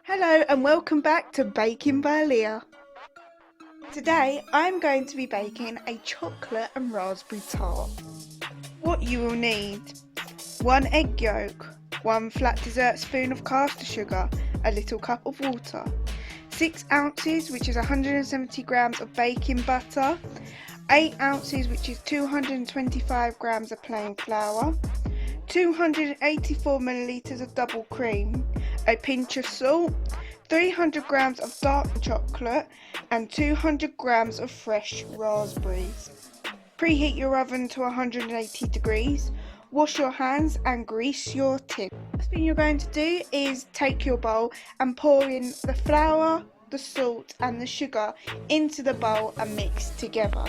Hello and welcome back to Baking by Leah. Today I'm going to be baking a chocolate and raspberry tart. What you will need: 1 egg yolk, 1 flat dessert spoon of caster sugar, a little cup of water, 6 ounces which is 170 grams of baking butter, 8 ounces which is 225 grams of plain flour, 284 millilitres of double cream, a pinch of salt, 300 grams of dark chocolate and 200 grams of fresh raspberries. Preheat your oven to 180 degrees, wash your hands and grease your tin. The first thing you're going to do is take your bowl and pour in the flour, the salt and the sugar into the bowl and mix together.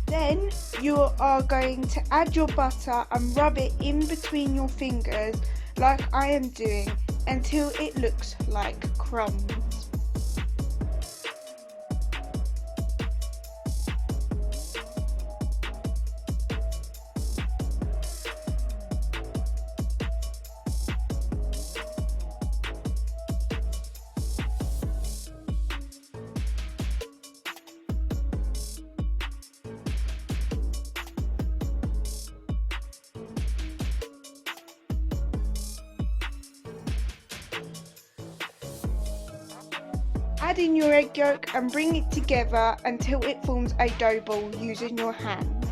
Then you are going to add your butter and rub it in between your fingers like I am doing until it looks like crumbs. Add in your egg yolk and bring it together until it forms a dough ball using your hands.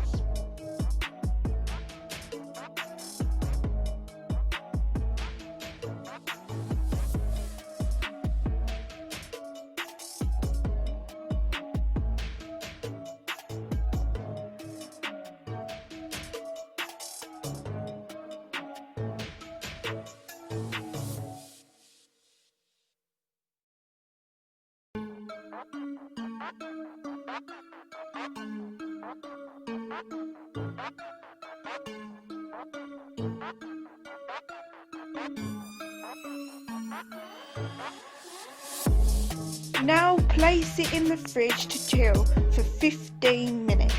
Now place it in the fridge to chill for 15 minutes.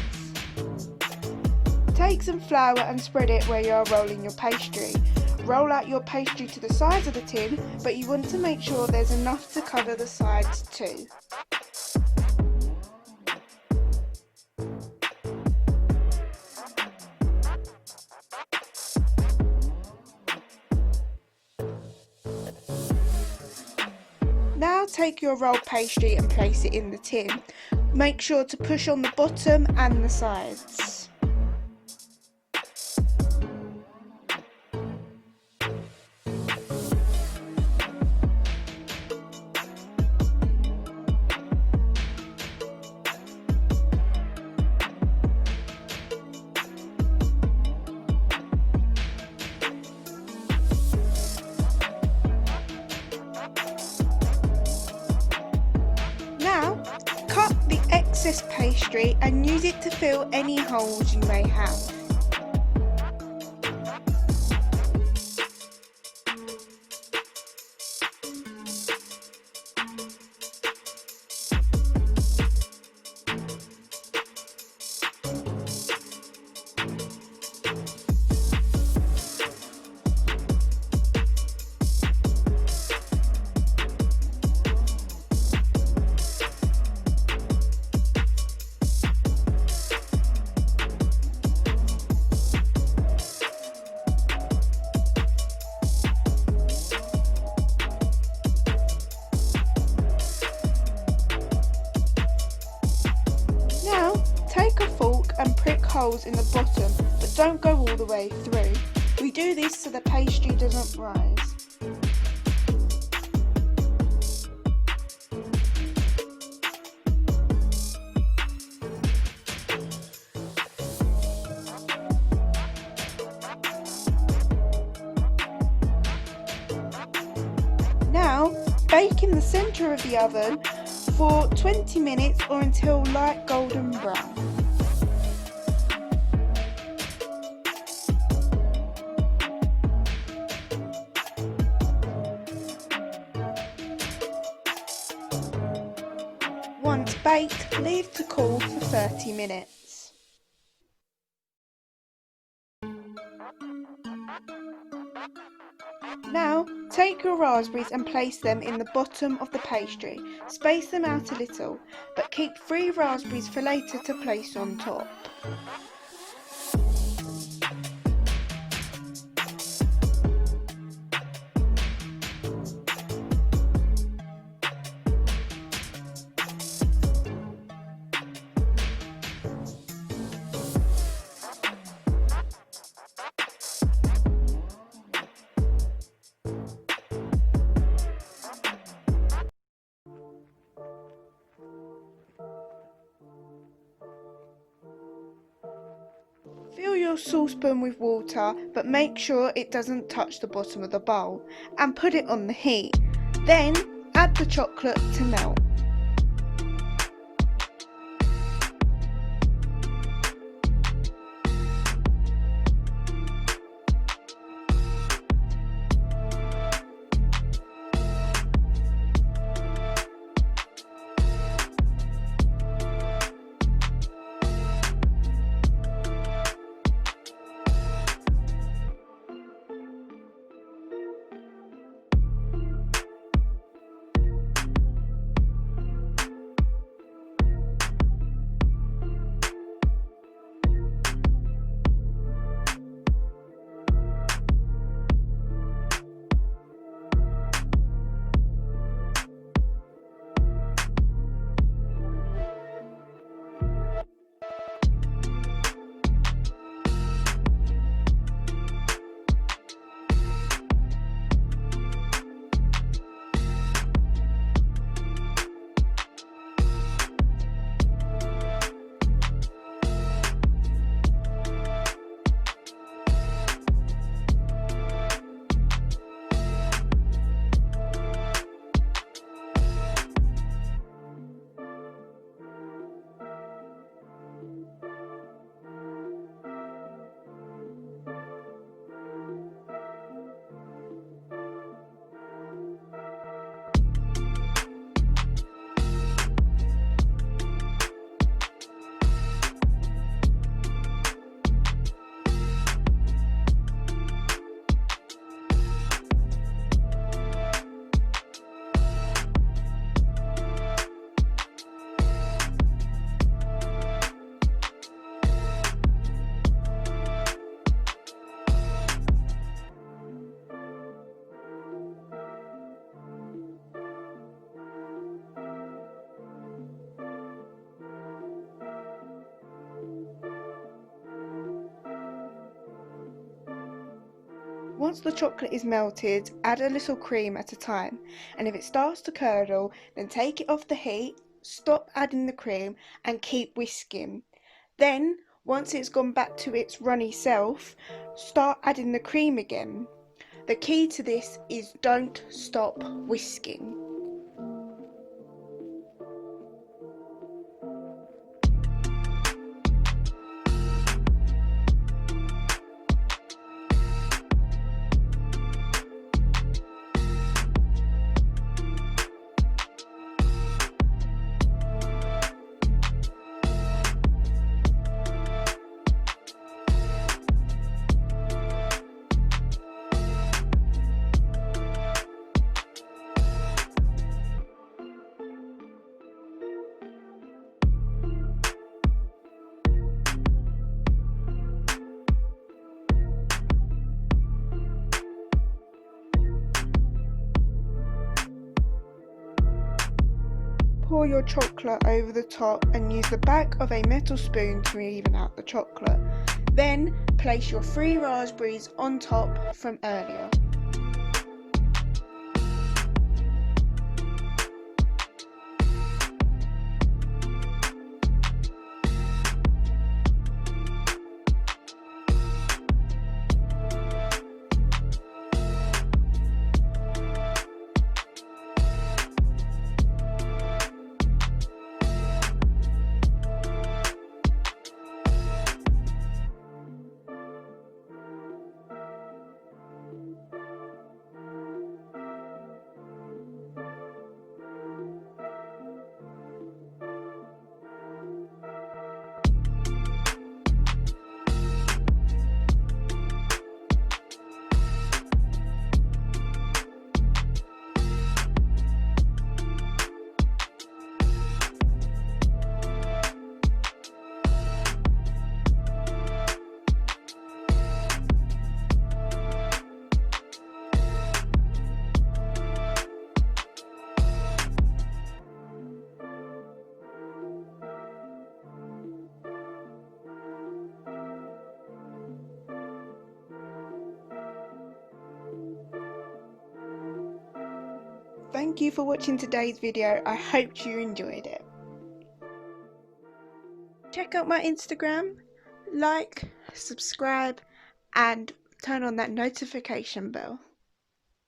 Take some flour and spread it where you are rolling your pastry. Roll out your pastry to the sides of the tin, but you want to make sure there's enough to cover the sides too. Now take your rolled pastry and place it in the tin. Make sure to push on the bottom and the sides. Cut the excess pastry and use it to fill any holes you may have. And prick holes in the bottom, but don't go all the way through. We do this so the pastry doesn't rise. Bake in the centre of the oven for 20 minutes or until light golden brown. Once baked, leave to cool for 30 minutes. Now, take your raspberries and place them in the bottom of the pastry. Space them out a little, but keep 3 raspberries for later to place on top. Fill your saucepan with water, but make sure it doesn't touch the bottom of the bowl, and put it on the heat. Then add the chocolate to melt. Once the chocolate is melted, add a little cream at a time, and if it starts to curdle, then take it off the heat, stop adding the cream and keep whisking. Then, once it's gone back to its runny self, start adding the cream again. The key to this is don't stop whisking. Pour your chocolate over the top and use the back of a metal spoon to even out the chocolate. Then place your 3 raspberries on top from earlier. Thank you for watching today's video. I hope you enjoyed it. Check out my Instagram, like, subscribe and turn on that notification bell.